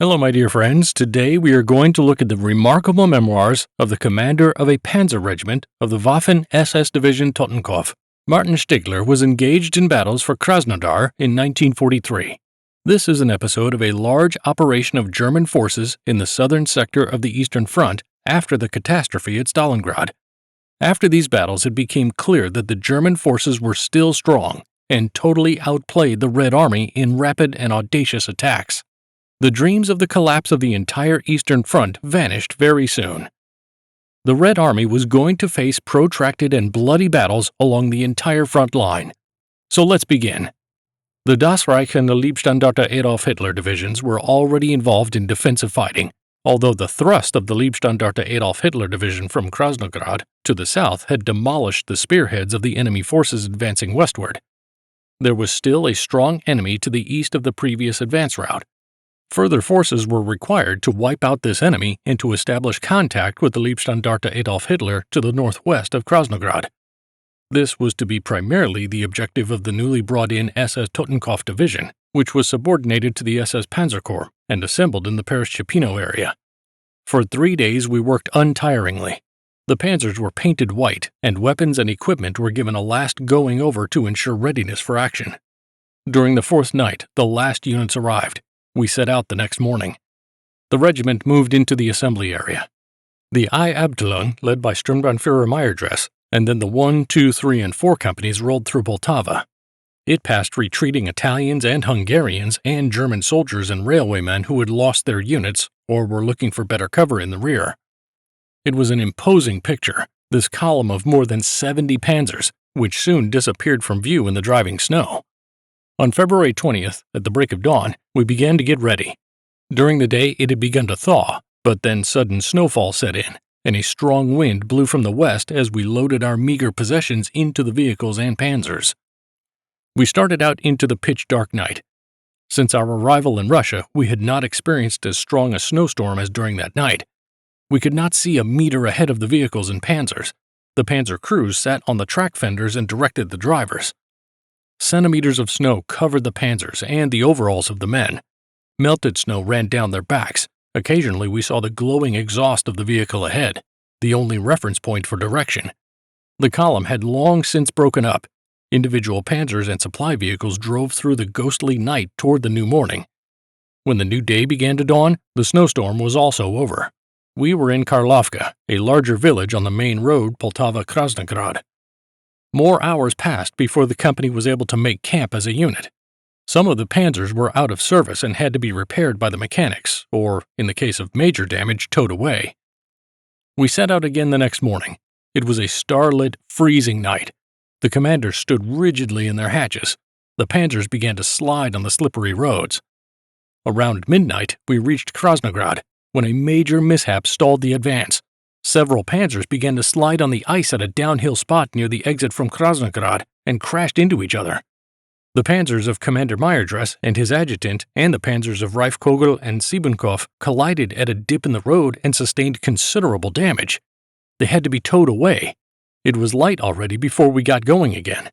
Hello, my dear friends. Today we are going to look at the remarkable memoirs of the commander of a Panzer regiment of the Waffen SS division Totenkopf. Martin Stigler was engaged in battles for Krasnodar in 1943. This is an episode of a large operation of German forces in the southern sector of the Eastern Front after the catastrophe at Stalingrad. After these battles, it became clear that the German forces were still strong and totally outplayed the Red Army in rapid and audacious attacks. The dreams of the collapse of the entire Eastern Front vanished very soon. The Red Army was going to face protracted and bloody battles along the entire front line. So let's begin. The Das Reich and the Leibstandarte Adolf Hitler divisions were already involved in defensive fighting, although the thrust of the Leibstandarte Adolf Hitler division from Krasnograd to the south had demolished the spearheads of the enemy forces advancing westward. There was still a strong enemy to the east of the previous advance route. Further forces were required to wipe out this enemy and to establish contact with the Leibstandarte Adolf Hitler to the northwest of Krasnograd. This was to be primarily the objective of the newly brought-in SS Totenkopf division, which was subordinated to the SS Panzer Corps and assembled in the Paris-Chapino area. For 3 days we worked untiringly. The panzers were painted white, and weapons and equipment were given a last going over to ensure readiness for action. During the fourth night, the last units arrived. We set out the next morning. The regiment moved into the assembly area. The I Abteilung, led by Sturmbannführer Meyerdress, and then the 1, 2, 3, and 4 companies rolled through Poltava. It passed retreating Italians and Hungarians and German soldiers and railwaymen who had lost their units or were looking for better cover in the rear. It was an imposing picture, this column of more than 70 panzers, which soon disappeared from view in the driving snow. On February 20th, at the break of dawn, we began to get ready. During the day, it had begun to thaw, but then sudden snowfall set in, and a strong wind blew from the west as we loaded our meager possessions into the vehicles and panzers. We started out into the pitch-dark night. Since our arrival in Russia, we had not experienced as strong a snowstorm as during that night. We could not see a meter ahead of the vehicles and panzers. The panzer crews sat on the track fenders and directed the drivers. Centimeters of snow covered the panzers and the overalls of the men. Melted snow ran down their backs. Occasionally we saw the glowing exhaust of the vehicle ahead, the only reference point for direction. The column had long since broken up. Individual panzers and supply vehicles drove through the ghostly night toward the new morning. When the new day began to dawn, the snowstorm was also over. We were in Karlovka, a larger village on the main road Poltava-Krasnograd. More hours passed before the company was able to make camp as a unit. Some of the panzers were out of service and had to be repaired by the mechanics, or, in the case of major damage, towed away. We set out again the next morning. It was a starlit, freezing night. The commanders stood rigidly in their hatches. The panzers began to slide on the slippery roads. Around midnight, we reached Krasnograd, when a major mishap stalled the advance. Several panzers began to slide on the ice at a downhill spot near the exit from Krasnograd and crashed into each other. The panzers of Commander Meyerdress and his adjutant and the panzers of Reifkogel and Siebenkopf collided at a dip in the road and sustained considerable damage. They had to be towed away. It was light already before we got going again.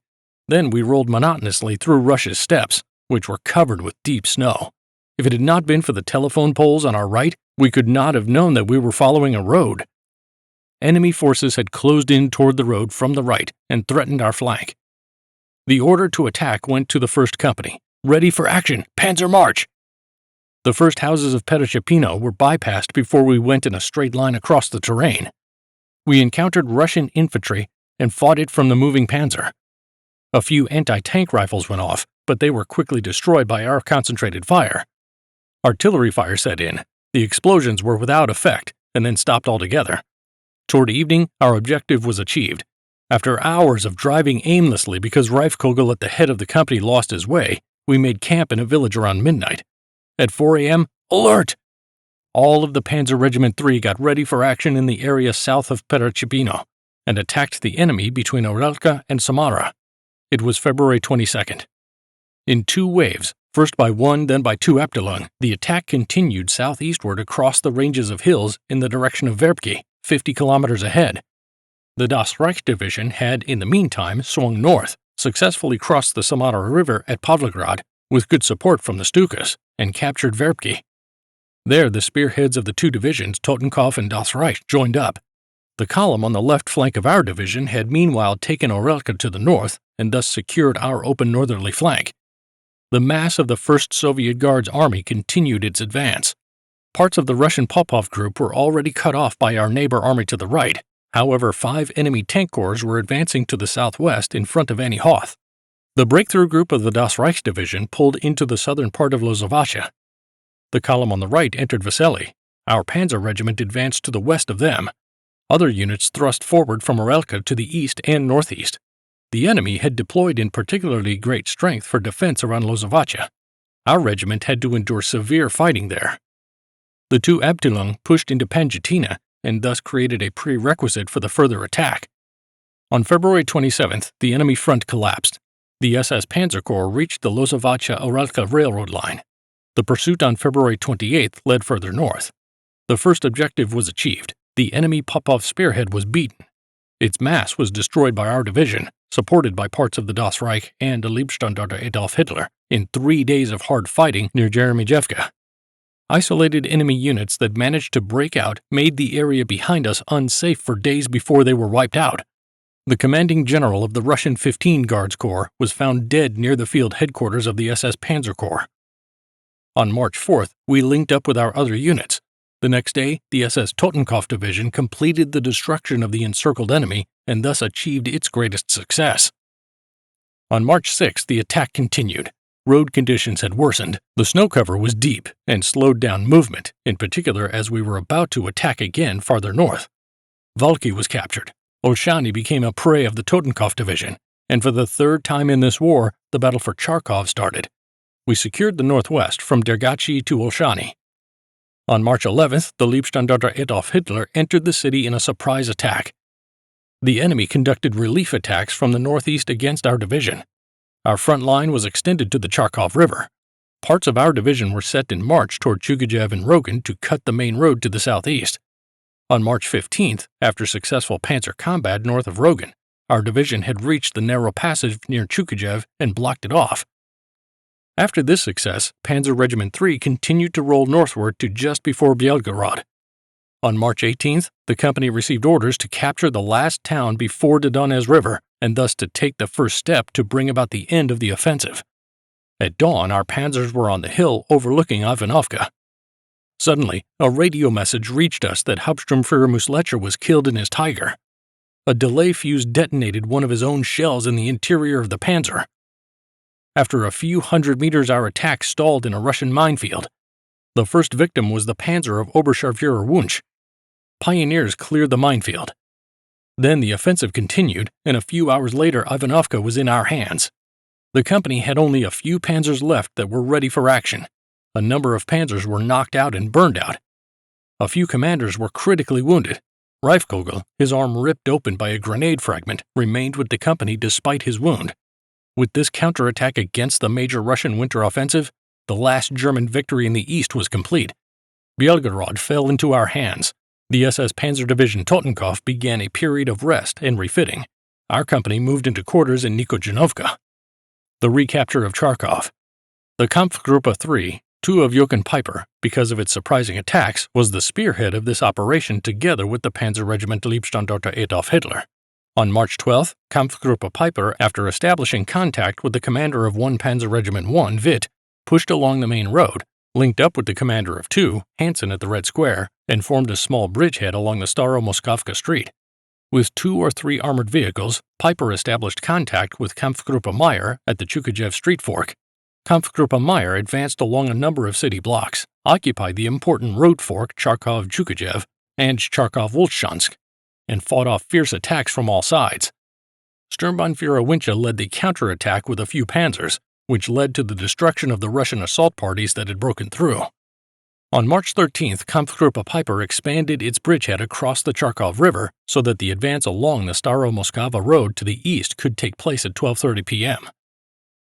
Then we rolled monotonously through Russia's steppes, which were covered with deep snow. If it had not been for the telephone poles on our right, we could not have known that we were following a road. Enemy forces had closed in toward the road from the right and threatened our flank. The order to attack went to the 1st Company. Ready for action! Panzer march! The first houses of Paris-Chapino were bypassed before we went in a straight line across the terrain. We encountered Russian infantry and fought it from the moving panzer. A few anti-tank rifles went off, but they were quickly destroyed by our concentrated fire. Artillery fire set in. The explosions were without effect and then stopped altogether. Toward evening, our objective was achieved. After hours of driving aimlessly because Reifkogel at the head of the company lost his way, we made camp in a village around midnight. At 4 a.m., alert! All of the Panzer Regiment 3 got ready for action in the area south of Paris-Chapino and attacked the enemy between Orelka and Samara. It was February 22nd. In 2 waves, first by 1, then by 2 Abteilung, the attack continued southeastward across the ranges of hills in the direction of Verbki, 50 kilometers ahead. The Das Reich division had, in the meantime, swung north, successfully crossed the Samara River at Pavlograd with good support from the Stukas, and captured Verbki. There, the spearheads of the two divisions, Totenkopf and Das Reich, joined up. The column on the left flank of our division had meanwhile taken Orelka to the north and thus secured our open northerly flank. The mass of the 1st Soviet Guards Army continued its advance. Parts of the Russian Popov group were already cut off by our neighbor army to the right. However, 5 enemy tank corps were advancing to the southwest in front of Annie Hoth. The breakthrough group of the Das Reich division pulled into the southern part of Lozovacia. The column on the right entered Vasily. Our Panzer regiment advanced to the west of them. Other units thrust forward from Orelka to the east and northeast. The enemy had deployed in particularly great strength for defense around Lozovacia. Our regiment had to endure severe fighting there. The two Abteilungen pushed into Panjatina and thus created a prerequisite for the further attack. On February 27th, the enemy front collapsed. The SS Panzer Corps reached the Lozovacia-Orelka railroad line. The pursuit on February 28th led further north. The first objective was achieved. The enemy Popov spearhead was beaten. Its mass was destroyed by our division, supported by parts of the Das Reich and the Leibstandarte Adolf Hitler, in 3 days of hard fighting near Jeremijevka. Isolated enemy units that managed to break out made the area behind us unsafe for days before they were wiped out. The commanding general of the Russian 15 Guards Corps was found dead near the field headquarters of the SS Panzer Corps. On March 4th, we linked up with our other units. The next day, the SS Totenkopf division completed the destruction of the encircled enemy and thus achieved its greatest success. On March 6th, the attack continued. Road conditions had worsened. The snow cover was deep and slowed down movement, in particular as we were about to attack again farther north. Valki was captured. Olshany became a prey of the Totenkopf division, and for the 3rd time in this war, the battle for Kharkov started. We secured the northwest from Dergachi to Olshany. On March 11th, the Leibstandarte Adolf Hitler entered the city in a surprise attack. The enemy conducted relief attacks from the northeast against our division. Our front line was extended to the Kharkov River. Parts of our division were set in march toward Chugajev and Rogin to cut the main road to the southeast. On March 15th, after successful panzer combat north of Rogin, our division had reached the narrow passage near Chugajev and blocked it off. After this success, Panzer Regiment 3 continued to roll northward to just before Belgorod. On March 18th, the company received orders to capture the last town before the Donez River and thus to take the first step to bring about the end of the offensive. At dawn, our panzers were on the hill overlooking Ivanovka. Suddenly, a radio message reached us that Hauptsturmführer Muslecher was killed in his Tiger. A delay fuse detonated one of his own shells in the interior of the panzer. After a few hundred meters, our attack stalled in a Russian minefield. The first victim was the panzer of Oberscharführer Wunsch. Pioneers cleared the minefield. Then the offensive continued, and a few hours later Ivanovka was in our hands. The company had only a few panzers left that were ready for action. A number of panzers were knocked out and burned out. A few commanders were critically wounded. Reifkogel, his arm ripped open by a grenade fragment, remained with the company despite his wound. With this counterattack against the major Russian winter offensive, the last German victory in the east was complete. Belgorod fell into our hands. The SS Panzer Division Totenkopf began a period of rest and refitting. Our company moved into quarters in Nikojanovka. The recapture of Kharkov. The Kampfgruppe 3, 2 of Jochen Piper, because of its surprising attacks, was the spearhead of this operation together with the Panzer Regiment Leibstandarte Adolf Hitler. On March 12th, Kampfgruppe Piper, after establishing contact with the commander of 1 Panzer Regiment 1, Witt, pushed along the main road, linked up with the commander of 2, Hansen at the Red Square, and formed a small bridgehead along the Staro-Moskovka Street. With 2 or 3 armored vehicles, Piper established contact with Kampfgruppe Meyer at the Chugajev Street Fork. Kampfgruppe Meyer advanced along a number of city blocks, occupied the important road fork Charkov-Chugajev and Charkov-Volchansk, and fought off fierce attacks from all sides. Sturmbannführer Wincha led the counterattack with a few panzers, which led to the destruction of the Russian assault parties that had broken through. On March 13th, Kampfgruppe Piper expanded its bridgehead across the Charkov River so that the advance along the Staro-Moskva road to the east could take place at 12:30 p.m.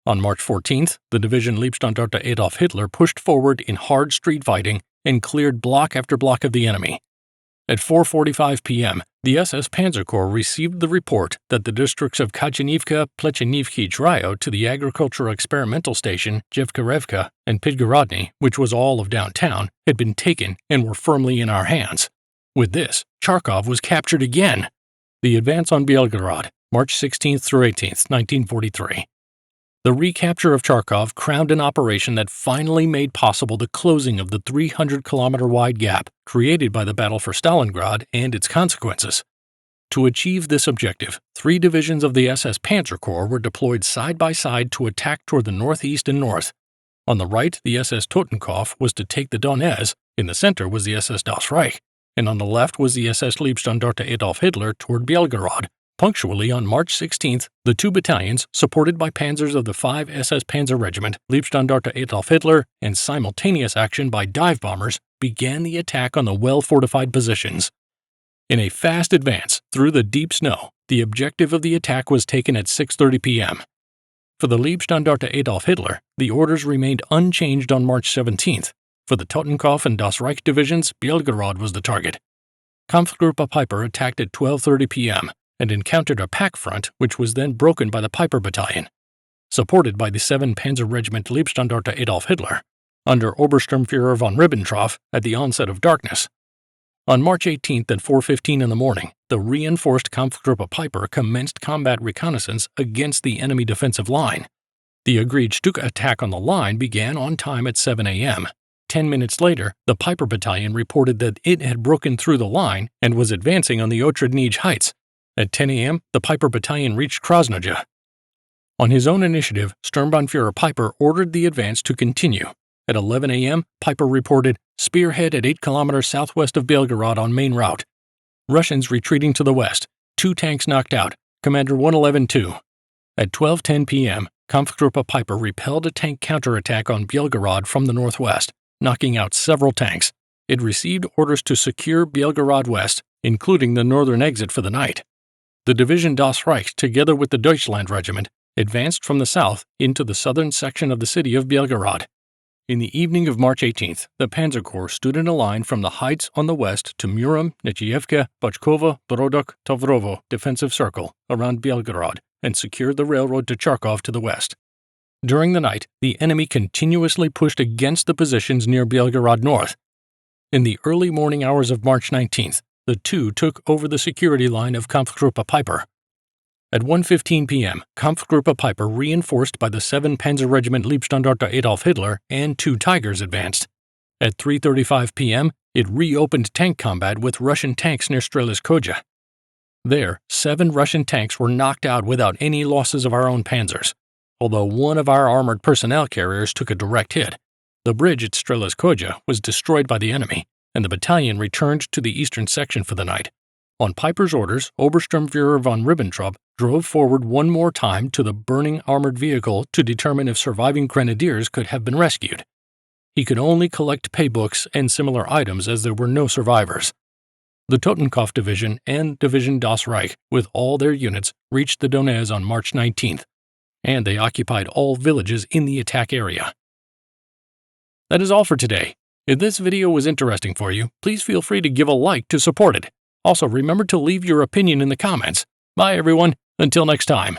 On March 14th, the division Leibstandarte Adolf Hitler pushed forward in hard street fighting and cleared block after block of the enemy. At 4:45 p.m., the SS Panzer Corps received the report that the districts of Kachinivka, Plechenivki, Dryo to the agricultural experimental station Jevkarevka and Pidgorodny, which was all of downtown, had been taken and were firmly in our hands. With this, Kharkov was captured again. The advance on Belgorod, March 16 through 18, 1943. The recapture of Kharkov crowned an operation that finally made possible the closing of the 300-kilometer-wide gap created by the battle for Stalingrad and its consequences. To achieve this objective, 3 divisions of the SS Panzer Corps were deployed side by side to attack toward the northeast and north. On the right, the SS Totenkopf was to take the Donez, in the center was the SS Das Reich, and on the left was the SS Leibstandarte Adolf Hitler toward Belgorod. Punctually on March 16th, the 2 battalions, supported by panzers of the 5 SS Panzer Regiment, Leibstandarte Adolf Hitler, and simultaneous action by dive bombers, began the attack on the well-fortified positions. In a fast advance through the deep snow, the objective of the attack was taken at 6:30 p.m. For the Leibstandarte Adolf Hitler, the orders remained unchanged on March 17th. For the Totenkopf and Das Reich divisions, Belgorod was the target. Kampfgruppe Piper attacked at 12:30 p.m. and encountered a pack front which was then broken by the Piper Battalion, supported by the 7 Panzer Regiment Leibstandarte Adolf Hitler, under Obersturmführer von Ribbentrop at the onset of darkness. On March 18th at 4:15 in the morning, the reinforced Kampfgruppe Piper commenced combat reconnaissance against the enemy defensive line. The agreed Stück attack on the line began on time at 7 a.m. 10 minutes later, the Piper Battalion reported that it had broken through the line and was advancing on the Otradnij Heights. At 10 a.m., the Piper Battalion reached Krasnoja. On his own initiative, Sturmbannführer Piper ordered the advance to continue. At 11 a.m., Piper reported, "Spearhead at 8 kilometers southwest of Belgorod on main route. Russians retreating to the west. 2 tanks knocked out. Commander 111-2. At 12:10 p.m., Kampfgruppe Piper repelled a tank counterattack on Belgorod from the northwest, knocking out several tanks. It received orders to secure Belgorod West, including the northern exit for the night. The division Das Reich, together with the Deutschland Regiment, advanced from the south into the southern section of the city of Belgorod. In the evening of March 18th, the Panzer Corps stood in a line from the heights on the west to Murom, Nechievka, Bochkova, Borodok, Tovrovo defensive circle around Belgorod and secured the railroad to Kharkov to the west. During the night, the enemy continuously pushed against the positions near Belgorod North. In the early morning hours of March 19th, the 2 took over the security line of Kampfgruppe Piper. At 1:15 p.m., Kampfgruppe Piper, reinforced by the 7 Panzer Regiment Leibstandarte Adolf Hitler and 2 Tigers, advanced. At 3:35 p.m., it reopened tank combat with Russian tanks near Strelizkoja. There, 7 Russian tanks were knocked out without any losses of our own panzers, although one of our armored personnel carriers took a direct hit. The bridge at Strelizkoja was destroyed by the enemy, and the battalion returned to the eastern section for the night. On Piper's orders, Obersturmführer von Ribbentrop drove forward one more time to the burning armored vehicle to determine if surviving grenadiers could have been rescued. He could only collect paybooks and similar items as there were no survivors. The Totenkopf Division and Division Das Reich, with all their units, reached the Donez on March 19th, and they occupied all villages in the attack area. That is all for today. If this video was interesting for you, please feel free to give a like to support it. Also, remember to leave your opinion in the comments. Bye everyone, until next time.